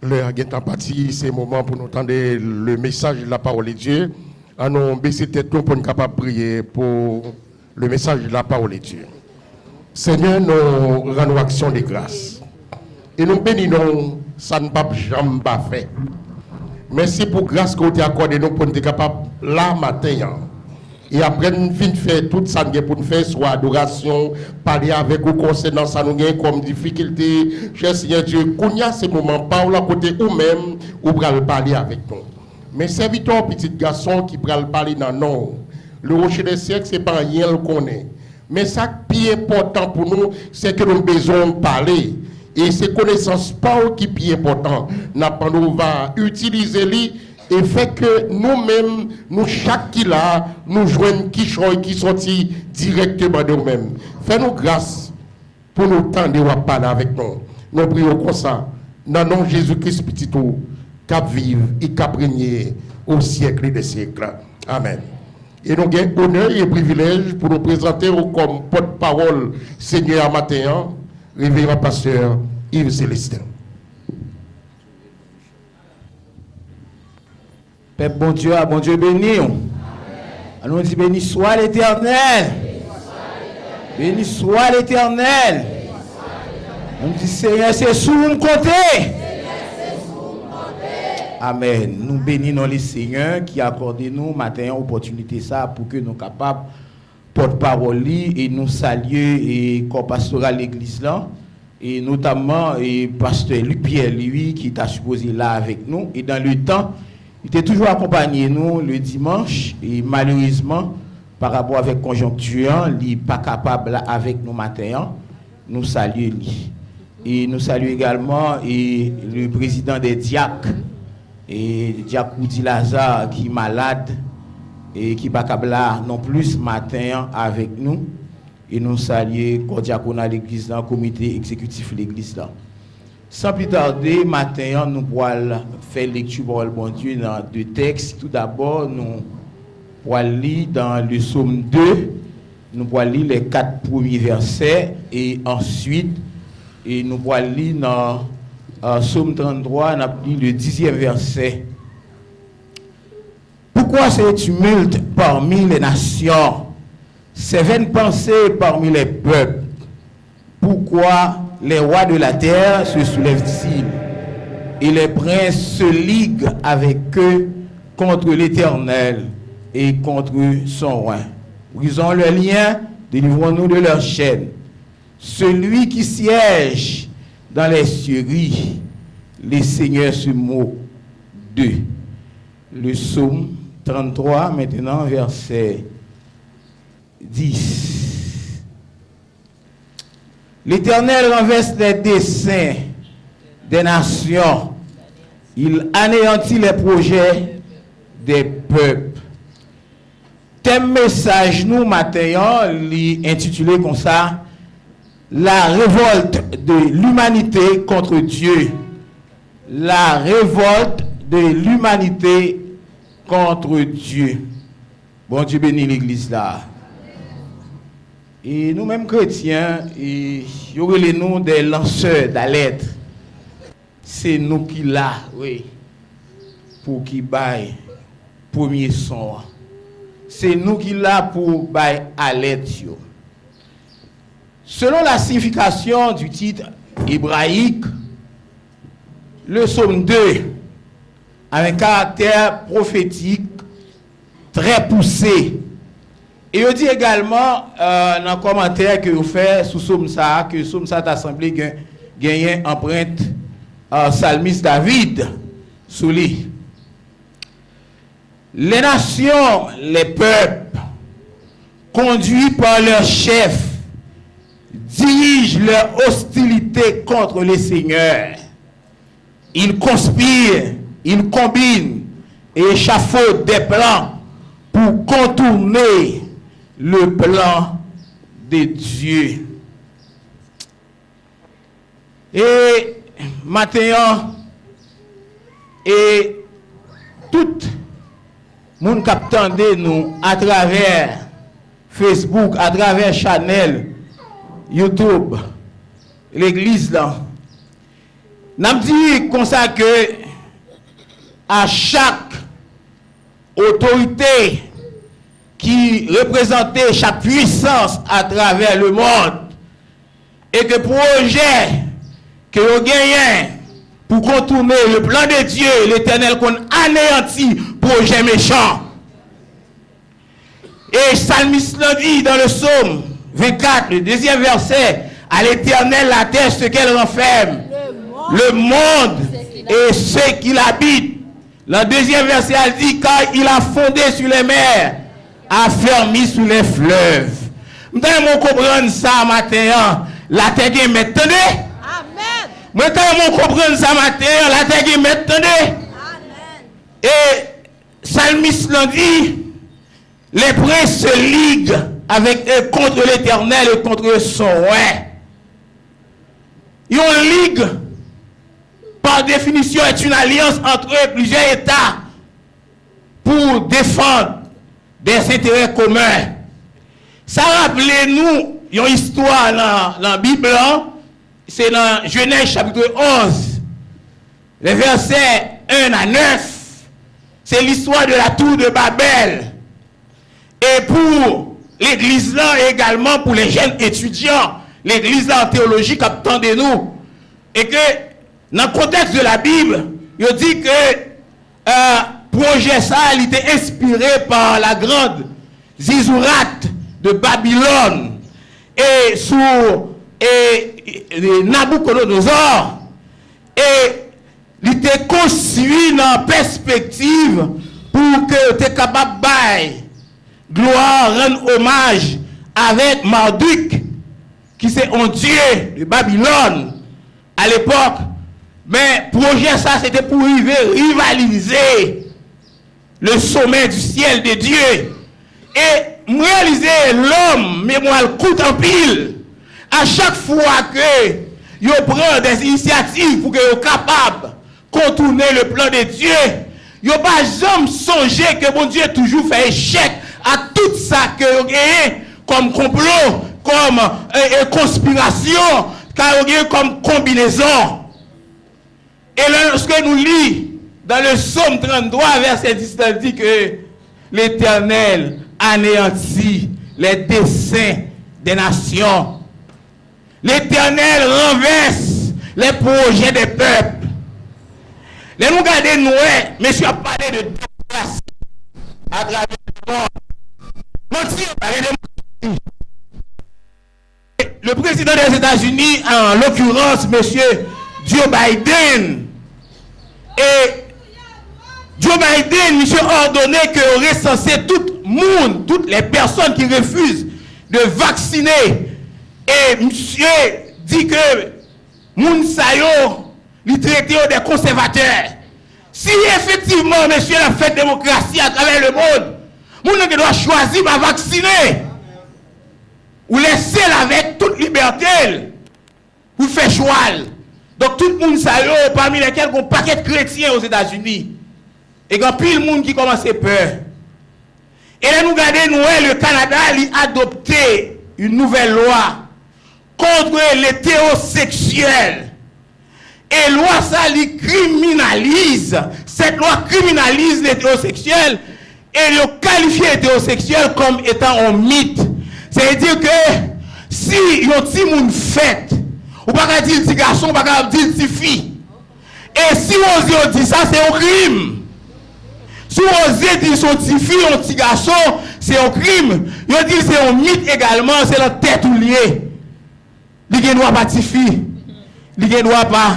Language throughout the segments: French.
L'heure est en partie, c'est le moment pour nous entendre le message de la parole de Dieu. Nous baisser tête pour nous capable de prier pour le message de la parole de Dieu. Seigneur, nous rendons action de grâce. Et nous bénissons, ça ne peut jamais pas faire. Merci pour la grâce que vous avez accordée nous pour nous être capables là matin. Et après, nous finissons de faire tout ça pour nous faire, soit adoration, parler avec vous concernant ça, nous avons comme difficulté. Cher Seigneur Dieu, qu'on y a ces moments, par là côté ou même, ou pour parler avec nous. Mais serviteur, petit garçon qui peut parler dans nous, le rocher des siècles, ce n'est pas rien qu'on est. Mais ça qui est important pour nous, c'est que nous avons besoin de parler. Et ces connaissances pas qui est important. Nous va utiliser les et fait que nous-mêmes, nous chaque qui là, nous joignons qui choisit qui sortit directement de nous-mêmes. Fais-nous grâce pour nous tendre à parler avec nous. Nous prions comme ça, dans le nom de Jésus-Christ petit tout, cap vive et cap régner au siècle des siècles. Amen. Et nous avons honneur et privilège pour nous présenter comme porte-parole Seigneur matin, révérend pasteur Yves Célestin. Père bon Dieu béni. Allons dit béni soit l'Éternel. Béni soit l'Éternel. On dit Seigneur, c'est sous nous compter. Amen. Nous bénissons les seigneurs qui accordent nous matin opportunité ça pour que nous capables porte-parole et nous saluer et corps pastoral l'église là et notamment et pasteur Luc Pierre lui qui t'a supposé là avec nous et dans le temps il était toujours accompagné nous le dimanche et malheureusement par rapport avec conjoncture il n'est pas capable là avec nous matin nous saluer lui et nous saluons également et le président des diacres et Diacre Oudi Lazare qui est malade et qui n'est pas capable là non plus ce matin avec nous et nous saluons le diaconat l'église dans le comité exécutif de l'église là. Sans plus tarder, matin, nous pourrons faire lecture pour le bon Dieu dans deux textes. Tout d'abord, nous pourrons lire dans le psaume 2, nous pourrons lire les 4 premiers versets et ensuite, et nous pourrons lire dans psaume 33, nous avons lu le 10e verset. Pourquoi ce tumulte parmi les nations, ces vaines pensées parmi les peuples? Pourquoi les rois de la terre se soulèvent-ils et les princes se liguent avec eux contre l'Éternel et contre son roi? Brisons leurs liens, délivrons-nous de leurs chaînes. Celui qui siège dans les scieries, les seigneurs se moquent d'eux. Le psaume 33, maintenant, verset 10. L'Éternel renverse les desseins des nations. Il anéantit les projets des peuples. Thème message nous matin, intitulé comme ça, la révolte de l'humanité contre Dieu. La révolte de l'humanité contre Dieu. Bon Dieu bénit l'église là. Et nous-mêmes chrétiens, il y aurait les noms des lanceurs d'alerte. C'est nous qui là, oui, pour qui baille premier son. C'est nous qui là pour baille alerte. Selon la signification du titre hébraïque, le psaume 2 a un caractère prophétique très poussé. Et je dis également dans le commentaire que vous faites sous psaume ça, que psaume ça t'a semblé gagner empreinte psalmiste David sous lui. Les nations, les peuples, conduits par leurs chefs, dirigent leur hostilité contre les seigneurs. Ils conspirent, ils combinent et échafaudent des plans pour contourner le plan de Dieu. Et maintenant, et tout le monde qui attendait nous à travers Facebook, à travers Channel, YouTube, l'église là, N'a dit comme ça que à chaque autorité qui représentait chaque puissance à travers le monde et que projet que vous gagnez pour contourner le plan de Dieu, l'Éternel qu'on anéantit projet méchant. Et Psalmiste l'a dit dans le psaume 24, le 2e verset, à l'Éternel la terre ce qu'elle renferme, le monde et ceux qui l'habitent. Le 2e verset a dit, car il a fondé sur les mers, a fermé sur les fleuves. Nous comprendre ça matin, la terre qui est maintenant. Amen. Nous comprendre ça matin, la terre qui est maintenant. Amen. Et Psalmiste l'a dit, les princes se liguent avec eux contre l'Éternel et contre son roi. Ils ont ligue, par définition, est une alliance entre plusieurs États pour défendre des intérêts communs. Ça rappelle nous une histoire dans la Bible, c'est dans Genèse chapitre 11, les versets 1 à 9. C'est l'histoire de la tour de Babel. Et pour l'église là, également pour les jeunes étudiants, l'église là en théologie attendez nous. Et que dans le contexte de la Bible, il dit que projet ça, il était inspiré par la grande Zizourate de Babylone et sous Nabucodonosor. Et il était construit dans perspective pour que tu es capable de gloire, rendre hommage avec Marduk, qui c'est un dieu de Babylone à l'époque. Mais projet ça, c'était pour rivaliser le sommet du ciel de Dieu. Et réaliser l'homme, mais moi, le coûte en pile. À chaque fois que il prend des initiatives pour que soient capables de contourner le plan de Dieu, il n'a pas jamais songé que bon Dieu toujours fait échec à tout ça que vous avez comme complot, comme conspiration, comme combinaison. Et lorsque nous lisons dans le psaume 33, verset 10, il dit que l'Éternel anéantit les desseins des nations. L'Éternel renverse les projets des peuples. Les nous regardons Noé, monsieur a parlé de démocratie à travers le monde. Le président des États-Unis, en l'occurrence, monsieur Joe Biden, et Joe Biden, monsieur, a ordonné que recenser tout le monde, toutes les personnes qui refusent de vacciner. Et monsieur dit que moun sayo, il traite des conservateurs. Si effectivement, monsieur, a fait démocratie à travers le monde, moun doit choisir de vacciner. Ou laisser avec toute liberté, ou faire choix. Donc tout le monde sayo, parmi lesquels ont un paquet de chrétiens aux États-Unis. Et quand puis le monde qui commence à peur. Et là nous regardons, le Canada a adopté une nouvelle loi contre l'hétérosexuel. Et loi ça lui criminalise. Cette loi criminalise l'hétérosexuel et le qualifie hétérosexuel comme étant un mythe. C'est-à-dire que si un petit monde fait, ou pas dire petit garçon, ou pas dire petit fille. Et si on dit ça, c'est un crime. Si on dit son petit fille, un petit garçon, c'est un crime. On dit c'est un mythe également, c'est la tête ou liée. Il ne doit pas petit fille. Il ne doit pas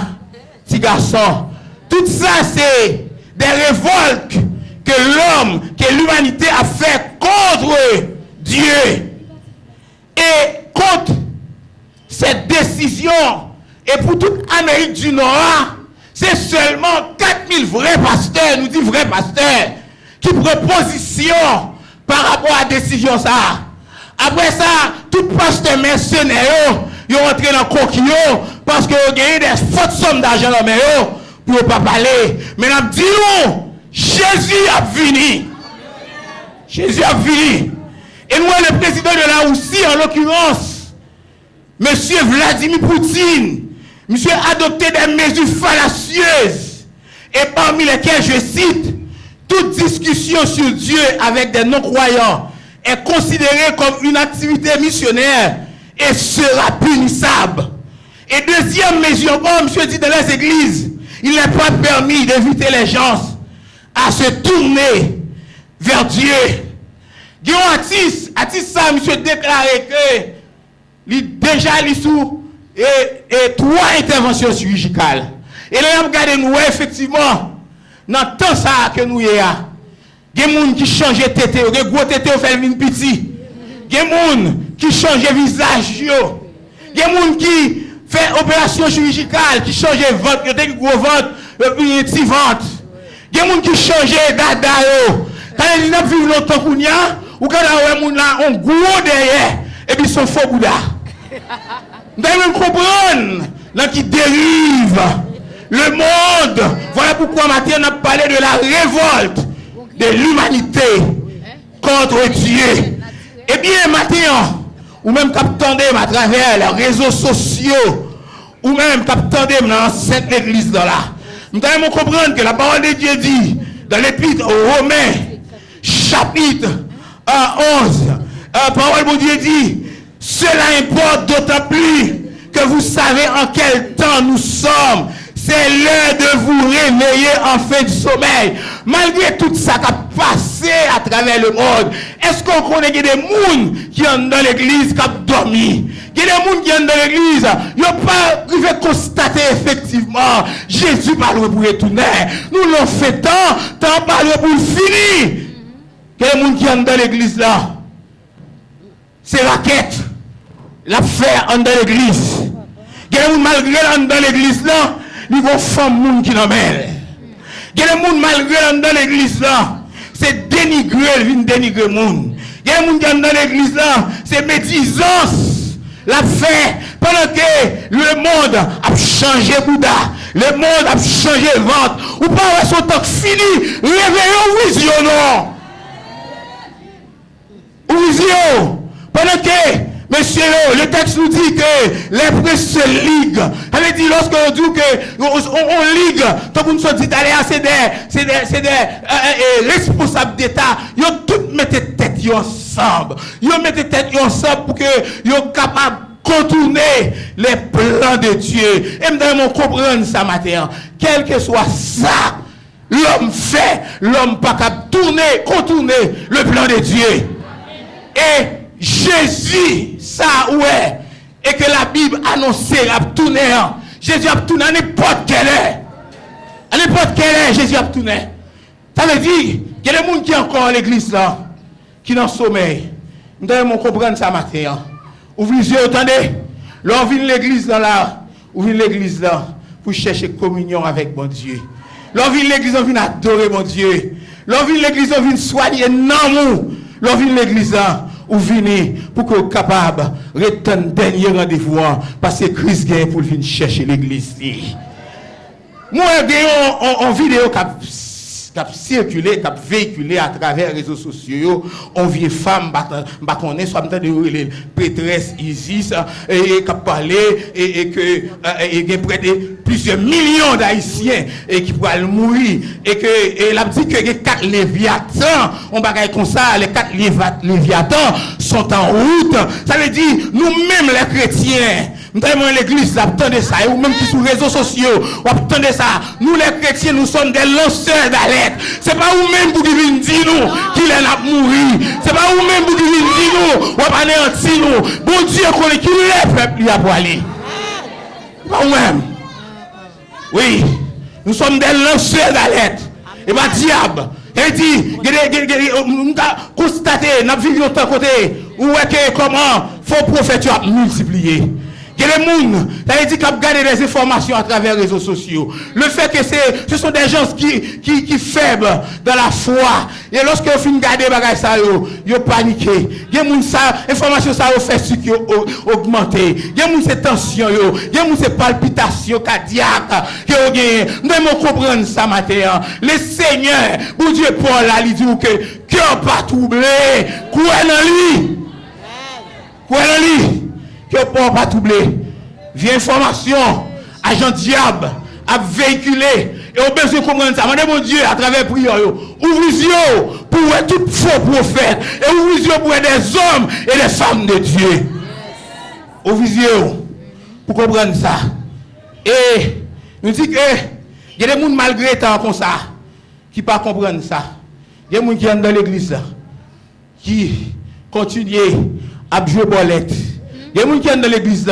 petit garçon. Tout ça, c'est des révoltes que l'homme, que l'humanité a fait contre Dieu. Et contre cette décision, et pour toute Amérique du Nord, c'est seulement 4000 vrais pasteurs, nous dit vrais pasteurs, qui prennent position par rapport à la décision ça. Après ça, tout pasteur mercenaire, ils ont rentré dans le coquillot parce qu'ils ont gagné des fortes sommes d'argent dans le pour ne pas parler. Mais nous disons, Jésus a fini. Jésus a fini. Et nous, le président de la Russie, en l'occurrence, M. Vladimir Poutine, monsieur a adopté des mesures fallacieuses, et parmi lesquelles, je cite, toute discussion sur Dieu avec des non-croyants est considérée comme une activité missionnaire et sera punissable. Et deuxième mesure, comme monsieur dit dans les églises, il n'est pas permis d'inviter les gens à se tourner vers Dieu. Guillaume Atis ça, monsieur déclaré que déjà sous et 3 interventions chirurgicales. Et là, regardez nous effectivement dans le temps ça que nous y a. Il y a des gens qui changent de tête, il y a des gros tête qui fait une petit. Il y a des gens qui changent de visage. Il y a des gens qui font opération chirurgicale, qui changent de ventre, il y a des gros ventre, puis un petit ventre. Il y a des gens qui changent de dada. Quand ils vivent longtemps, ou quand ils ont un gros derrière, et puis ils sont faux Bouddha. Vous devez comprendre qui dérive le monde. Voilà pourquoi maintenant on a parlé de la révolte de l'humanité contre Dieu. Eh bien, maintenant, ou même qu'attendez à travers les réseaux sociaux, ou même qu'attendez dans cette église là, nous devons comprendre que la parole de Dieu dit dans l'épître aux Romains, chapitre 11, la parole de Dieu dit, cela importe d'autant plus que vous savez en quel temps nous sommes. C'est l'heure de vous réveiller en fin de sommeil. Malgré tout ça qui a passé à travers le monde, est-ce qu'on connaît des gens qui sont dans l'église qui ont dormi? Il y a des gens qui sont dans l'église, ils n'ont pas pu constater effectivement Jésus parle pour retourner. Nous l'avons fait tant parle pour finir. Il y a des gens qui sont dans l'église là. C'est raquette. L'affaire dans l'église. Il y a des gens malgré dans l'église là. Il y a des femmes qui n'ont pas. Il y a des gens malgré dans l'église là. C'est dénigrer, il dénigrer les gens. Il y a des gens qui sont dans l'église là. C'est médisance. La fait. Pendant que le monde a changé Bouddha. Le monde a changé le ventre. Ou pas son temps fini. Réveillons vision non. Vision. Pendant que monsieur, le texte nous dit que les prêtres se liguent. Ça veut dire lorsqu'on dit qu'on ligue, tant qu'on se dit d'aller à c'est des responsables d'État, ils ont tous mis tête ensemble. Ils ont mis tête ensemble pour que ils soient capables de contourner les plans de Dieu. Et nous devons comprendre ça matin. Quel que soit ça, l'homme fait, l'homme pas capable de contourner le plan de Dieu. Et Jésus, ça ouais, et que la Bible annonçait, a tourné, Jésus a tourné à n'importe quelle heure. À n'importe quelle heure, Jésus a tourné. Ça veut dire qu'il y a des gens qui sont encore à l'église là, qui sont dans le sommeil. Nous devons comprendre ça matin. Ouvrez les yeux, attendez. Là, on vient l'église là, on vient l'église là, pour chercher communion avec mon Dieu. Là, on vient l'église, on vient adorer mon Dieu. Là, on vient l'église, on vient soigner l'amour. Là, on vient l'église là. Ou venir pour que vous soyez capable de retenir le dernier rendez-vous parce que Christ vient pour venir chercher l'église. Moi, j'ai une vidéo qui a circulé, qui a véhiculé à travers les réseaux sociaux. On vieille femme, on est soit de prêtresse Isis, et qui a parlé, et que il y a près de plusieurs millions d'Haïtiens et qui pourraient mourir. Et elle a dit que les 4 léviathans, on va comme ça, les 4 léviathans sont en route. Ça veut dire, nous-mêmes les chrétiens, nous avons l'église, nous attendons ça, et ou même qui sont les réseaux sociaux, nous attendons ça. Nous les chrétiens, nous sommes des lanceurs d'alerte. C'est pas vous-même pour qui viennent dire nous qu'il est là pour mourir. C'est pas vous-même pour qui viennent dire nous, ou pas anéantir nous. Bon Dieu connaît qui est peuple là pour aller. Pas vous-même. Oui, nous sommes des lanceurs d'alerte. Et ma diable, il dit, nous avons constaté, nous avons vécu autant côté, où est que comment faux prophètes ont multiplié. Il y a des gens qui ont gardé des informations à travers les réseaux sociaux. Le fait que ce sont des gens qui faibles dans la foi. Et lorsque vous finissez de garder les bagages, ils ont paniqué. Il y a des gens qui information ça fait sucre augmenter. Il y a des gens qui tension, il y a des gens qui palpitations cardiaques. Nous devons comprendre ça matin. Le Seigneur, pour Dieu Paul, il dit que cœur pas troublé. Quoi dans lui? Quoi dans lui? Que pour pas troubler. Viens information. agent diable a véhiculé. Et on besoin de comprendre ça. Mon Dieu, à travers prière, ouvre les yeux pour tout faux prophète. Et ouvre les yeux pour des hommes et des femmes de Dieu. Ouvre les yeux pour comprendre ça. Et nous disons que il y a des gens malgré tant comme ça qui ne pas comprendre ça. Il y a des gens qui sont dans l'église qui continuent à jouer bolette. Il y a des gens qui sont dans l'église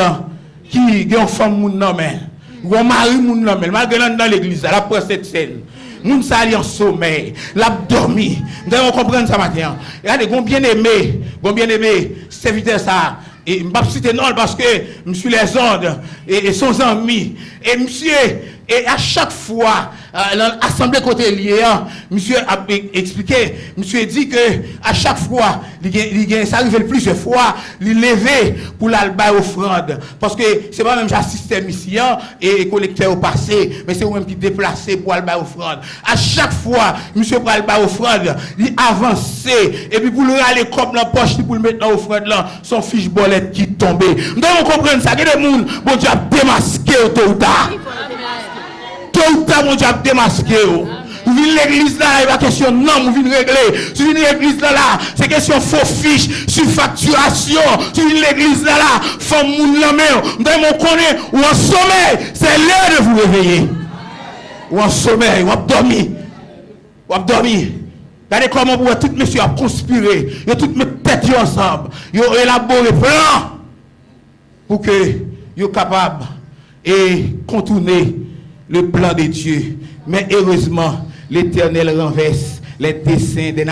qui ont une femme non mais ou un mari non mais malgré dans l'église la prend cette scène. Moun sa li en sommeil, l'a dormi. Nous devons comprendre ça matin. Regardez, gon bien aimé, serviteur ça. Et je ne vais pas citer non parce que monsieur les ondes et son ami. Et monsieur, et à chaque fois, dans l'assemblée côté lié, monsieur a expliqué, monsieur dit que à chaque fois, ça arrive plusieurs fois, il lever pour l'alba offrande. Parce que c'est pas même j'assistais ici et collecteur au passé, mais c'est vous-même qui déplacez pour l'alba offrande. À chaque fois, monsieur pour l'alba offrande, il avançait et puis pour le aller comme dans la poche, pour le mettre dans l'offrande là, son fiche bolette qui tombait. Nous devons comprendre ça, que les gens, bon Dieu a démasqué tôt ou tard. Tôt ou tard, mon Dieu a démasqué. Vous venez l'église là, il y a question non, vous venez régler. Si vous venez l'église là, c'est question faux fiche, surfacturation. Si vous venez l'église là, femme moun la main. Nous devons connaître ou en sommeil, c'est l'heure de vous réveiller. Ou en sommeil, ou en dormir. Ou en dormir. Regardez comment vous tous messieurs ont conspiré. Ils ont toutes mes têtes ensemble. Ils ont élaboré plan pour que ils soient capables de contourner le plan de Dieu. Mais heureusement, l'Éternel renverse les desseins des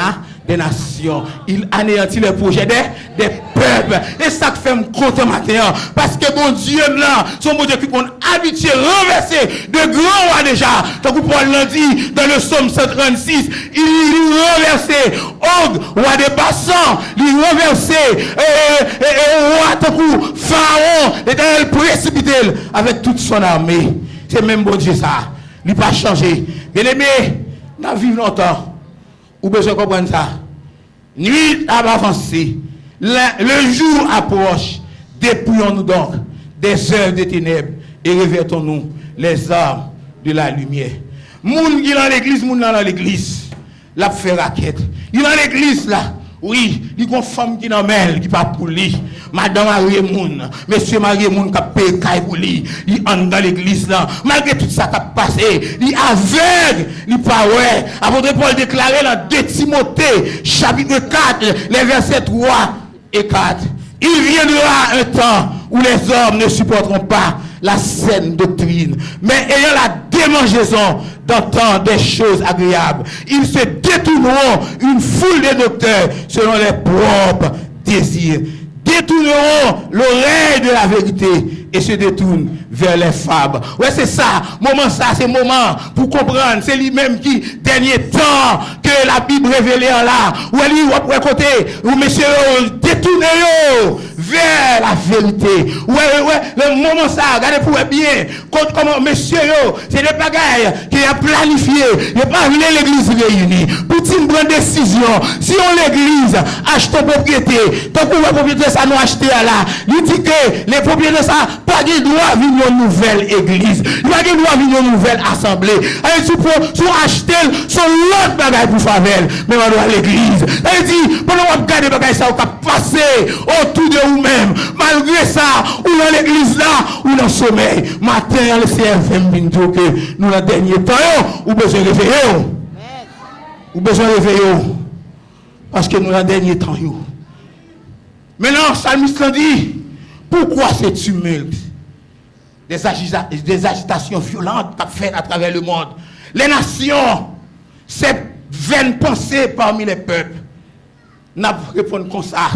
nations. Il anéantit les projets des peuples. Et ça fait me compte matin. Parce que mon Dieu là, son bon Dieu qui est habitué renverser de grands rois déjà. Donc Paul l'a dit dans le psaume 136, il renversait Og, roi des Bassans, il renversait roi Takou, Pharaon, l'Éternel précipité avec toute son armée. C'est même bon Dieu ça. Il n'a pas changé. Bien aimé, nous vivons longtemps. Vous besoin de comprendre ça. Nuit a avancé. Le jour approche. Dépouillons-nous donc des œuvres des ténèbres et revêtons-nous les armes de la lumière. Moun qui dans l'église, moun dans l'église. La fait raquette. Il dans l'église là. Oui, il y a une femme qui n'a pas qui pas pour lui. Madame Marie-Moun, monsieur Marie-Moun qui a payé pour lui. Il est dans l'église là. Malgré tout ça qui a passé, il est aveugle, il n'est pas ouais. Apôtre Paul déclarait dans 2 Timothée, chapitre 4, les versets 3 et 4. Il viendra un temps où les hommes ne supporteront pas la saine doctrine, mais ayant la démangeaison d'entendre des choses agréables, ils se détourneront une foule de docteurs selon leurs propres désirs, détourneront l'oreille de la vérité et se détournent vers les fables. Ouais, c'est ça, c'est moment pour comprendre, c'est lui-même qui, dernier temps, que la Bible révélée là, où elle dit, côté, où messieurs, détournez vers la vérité. Ouais, le moment ça, regardez pour bien, comment messieurs, c'est des bagailles qui a planifié, il n'y a pas l'église réunie, pour prendre décision, si on l'église, achetons propriété, tant que la propriété ça nous acheter là, il dit que les propriétaires ça, pas de droit venir une nouvelle église, il pas de droit venir une nouvelle assemblée. Et si pour acheter son l'autre bagaille pour faveur, mais on doit l'église. Il dit, pendant qu'on regarde les bagailles ça, on va passer autour de vous-même, malgré ça, ou dans l'église là, ou dans le sommeil. Matin, le CFM vient dire que nous, dans le dernier temps, ou besoin de réveiller. Ou besoin de réveiller. Parce que nous, dans le dernier temps, maintenant, Psalmiste dit, pourquoi ce tumulte? Des agitations violentes qu'a fait à travers le monde. Les nations, ces vaines pensées parmi les peuples, n'a pas répondu comme ça.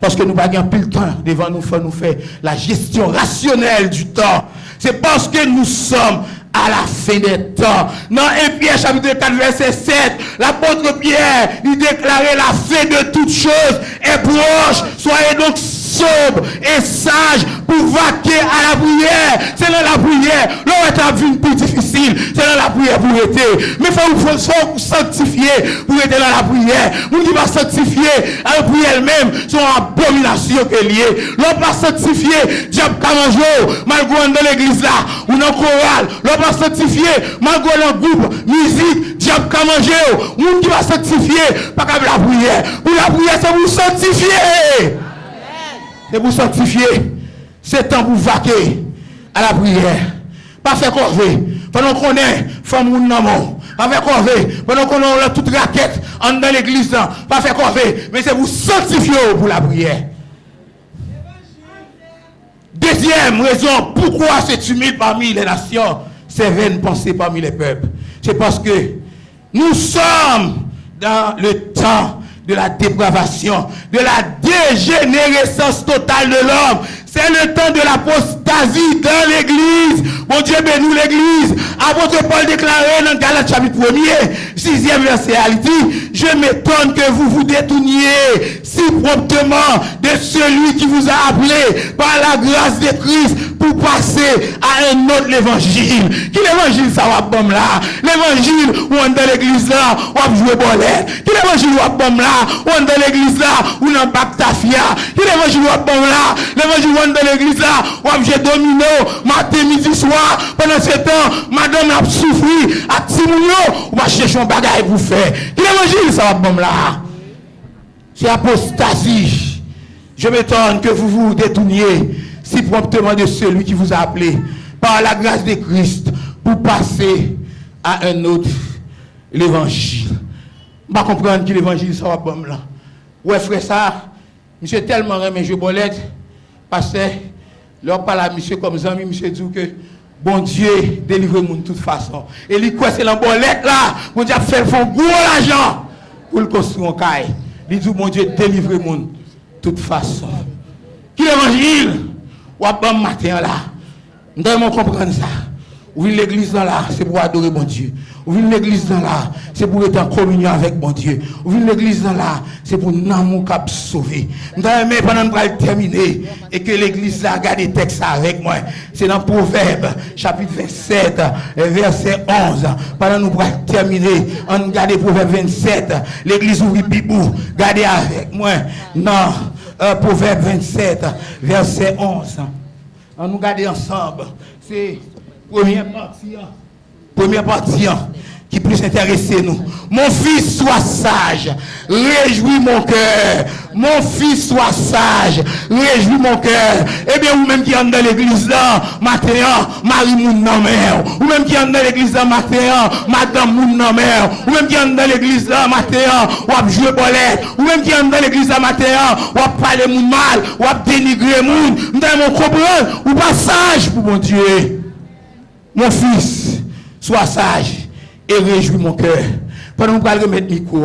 Parce que nous n'avons plus le temps devant nous faire la gestion rationnelle du temps. C'est parce que nous sommes à la fin des temps. Dans 1 Pierre chapitre 4 verset 7, l'apôtre Pierre, il déclarait la fin de toutes choses est proche. Soyez donc sobre et sage pour vaquer à la prière. C'est dans la prière. L'heure est vie plus difficile. C'est dans la prière pour être. Mais il faut sanctifier pour être dans la prière. Vous qui va sanctifier à la prière elle-même, son abomination qui est liée. L'on va sanctifier, diable Kamanjo, malgré dans l'église là, ou dans le choral. L'on va sanctifier, malgré dans le groupe, musique, diable Kamanjo. Vous qui va sanctifier, pas comme la prière. Pour la prière, c'est pour sanctifier. C'est pour sanctifier. C'est temps pour vaquer à la prière. Pas faire corvée. Pendant qu'on est, femme ou non, pas faire corvée. Pendant qu'on a toute raquette dans l'église, pas faire corvée. Mais c'est pour sanctifier pour la prière. Deuxième raison, pourquoi c'est humide parmi les nations, c'est vaine pensée parmi les peuples. C'est parce que nous sommes dans le temps de la dépravation, de la dégénérescence totale de l'homme. C'est le temps de l'apostasie dans l'église. Bon Dieu bénit l'église. Apôtre Paul déclarait dans Galates chapitre 1er, 6e verset, il dit, je m'étonne que vous vous détourniez si promptement de celui qui vous a appelé par la grâce de Christ pour passer à un autre évangile. Qui l'évangile ça va bon là? L'évangile où on est dans l'église là, on va jouer bolette. Qui l'évangile où on est bon là? On est dans l'église là, où on a bactafia. Qui l'évangile où on est bon là? L'évangile où on est dans l'église là, on va jouer domino, matin, midi, soir. Pendant ce temps, madame a souffert à Timounio, on va chercher un bagage pour faire. Qui l'évangile ça va bon là? C'est apostasie. Je m'étonne que vous vous détourniez si promptement de celui qui vous a appelé par la grâce de Christ pour passer à un autre l'évangile. Je ne vais pas comprendre que l'évangile ça va bon là. Ouais frère ça, monsieur tellement aimé je bolette parce que leur parle à monsieur comme ça, monsieur dit que bon Dieu délivre-moi de toute façon. Et lui quoi c'est la bolette là, bon Dieu fait font gros l'argent pour le construire un caille. Il dit bon Dieu délivre-moi de toute façon. Qui l'évangile ou à bon matin là. Nous devons comprendre ça. Ou l'église là, c'est pour adorer bon Dieu. Ou l'église là, c'est pour être en communion avec bon Dieu. Ou l'église là, c'est pour nous cap sauver. Nous devons pendant nous terminer et que l'église là garde des textes avec moi. C'est dans Proverbe chapitre 27 verset 11. Pendant nous terminer, on garde Proverbe 27. L'église ouvre Bibou, gardez avec moi. Non, Proverbe 27 verset 11. On nous garde ensemble. C'est première partie qui plus intéressé nous. Mon fils, sois sage, réjouis mon cœur. Mon fils, sois sage, réjouis mon cœur. Eh bien, vous-même qui êtes dans l'église là, matin, Marie moun nan mère. Vous-même qui êtes dans l'église là, matin, madame moun nan mère. Vous-même qui êtes dans l'église là, matin, ou ap jouer bolette. Vous-même qui êtes dans l'église là, matin, ou ap parler moun mal, ou ap dénigrer moun. Nous devons comprendre, ou pas sage pour mon Dieu. Mon fils, sois sage et réjouis mon cœur. Pendant que je vais remettre le micro,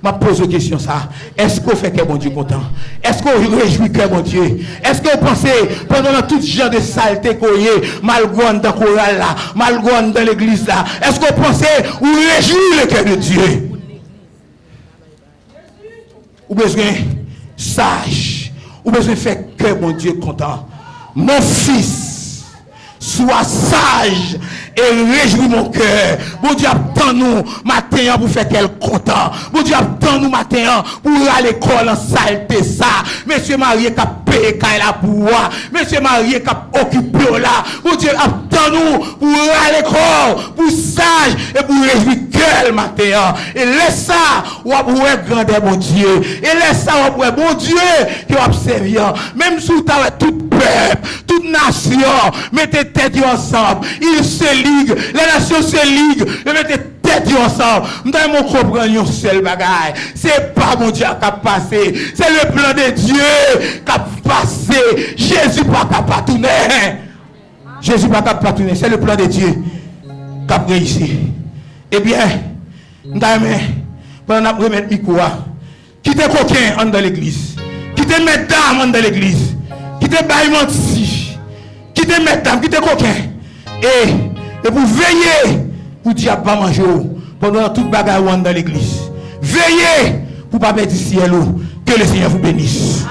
je pose une question ça. Est-ce qu'on fait que mon Dieu content? Est-ce qu'on réjouit que mon Dieu? Est-ce que vous pensez, pendant tout genre de saleté qu'on y est, malgré dans le choral là, malgré dans l'église là, est-ce que vous pensez, ou réjouit le cœur de Dieu? Ou besoin sage, ou besoin faire que mon Dieu content. Mon fils, sois sage et réjouis mon cœur. Bon Dieu attend nous matin pour faire qu'elle content. Bon Dieu attend nous matin pour aller à l'école en saleté ça. Monsieur marié qui a payé quand il a pouvoir. Monsieur marié qui a occupé là. Bon Dieu attend nous pour aller à l'école, pour sage et pour réjouir cœur matin. Et laisse ça, ou à grandeur bon Dieu. Et laisse ça, ou à bon Dieu qui va servir. Même sous ta tout peuple, toute nation, mettez tête ensemble. Ils se liguent, les nations se liguent, mettez tête ensemble. Nous devons comprendre un seul bagage. C'est pas mon Dieu qui a passé, c'est le plan de Dieu qui a passé. Jésus pas capable de tourner. Jésus pas capable de tourner, c'est le plan de Dieu qui a réussi. Eh bien, nous devons, pendant que nous remettons le micro, quittez coquin dans l'église, quittez mesdames dans l'église, quittez baillementi, quittez mesdames, quittez coquin. Et pour veiller, pour diable pas manger pendant toute bagarre dans l'église. Veillez pour pas perdre ciel. Que le Seigneur vous bénisse.